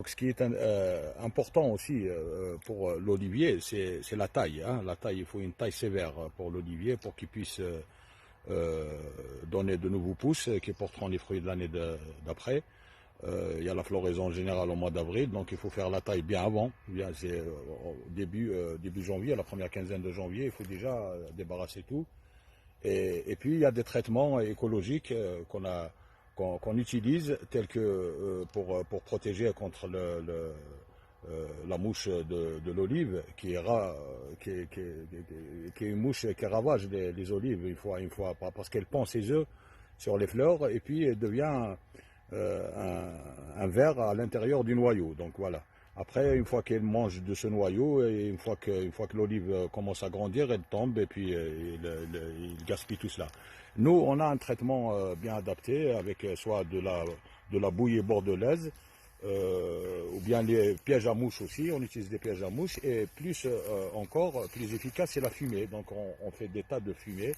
Donc, ce qui est important aussi pour l'olivier, c'est la taille, hein. La taille, il faut une taille sévère pour l'olivier pour qu'il puisse donner de nouveaux pousses qui porteront les fruits de l'année d'après. Il y a la floraison générale au mois d'avril, donc il faut faire la taille bien avant. Bien, c'est au début janvier, la première quinzaine de janvier, il faut déjà débarrasser tout. Et puis il y a des traitements écologiques qu'on utilise, tels que pour protéger contre la mouche de l'olive, qui est une mouche qui ravage les olives une fois, parce qu'elle pond ses œufs sur les fleurs et puis elle devient un ver à l'intérieur du noyau. Donc voilà. Après, une fois qu'elle mange de ce noyau, et une fois que l'olive commence à grandir, elle tombe et puis il gaspille tout cela. Nous, on a un traitement bien adapté avec soit de la bouillie bordelaise, ou bien les pièges à mouches aussi. On utilise des pièges à mouches et plus encore, plus efficace, c'est la fumée. Donc on fait des tas de fumée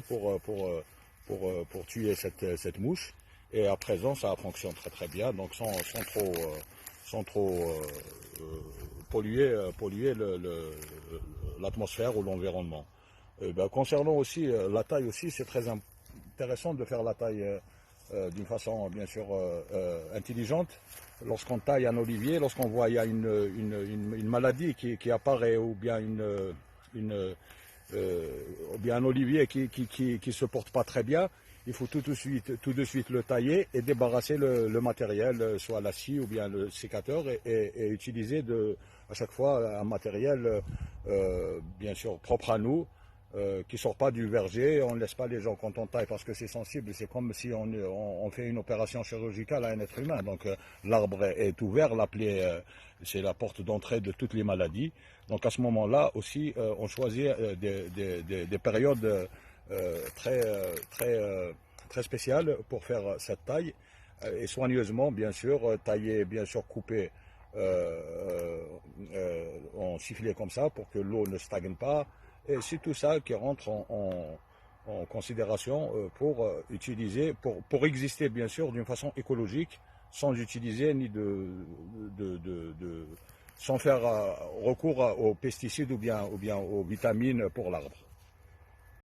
pour tuer cette mouche. Et à présent, ça fonctionne très très bien, donc sans trop polluer l'atmosphère ou l'environnement. Concernant aussi la taille aussi, c'est très intéressant de faire la taille d'une façon bien sûr intelligente. Lorsqu'on taille un olivier, lorsqu'on voit il y a une maladie qui apparaît ou bien ou bien un olivier qui se porte pas très bien, il faut tout de suite le tailler et débarrasser le matériel, soit la scie ou bien le sécateur, et utiliser à chaque fois un matériel bien sûr propre à nous, qui ne sort pas du verger. On ne laisse pas les gens quand on taille parce que c'est sensible. C'est comme si on fait une opération chirurgicale à un être humain. Donc l'arbre est ouvert, la plaie, c'est la porte d'entrée de toutes les maladies. Donc à ce moment-là aussi, on choisit des périodes très spéciales pour faire cette taille, et soigneusement bien sûr, tailler, bien sûr couper en sifflet comme ça pour que l'eau ne stagne pas. Et c'est tout ça qui rentre en considération pour exister bien sûr d'une façon écologique, sans utiliser sans faire recours aux pesticides ou bien aux vitamines pour l'arbre.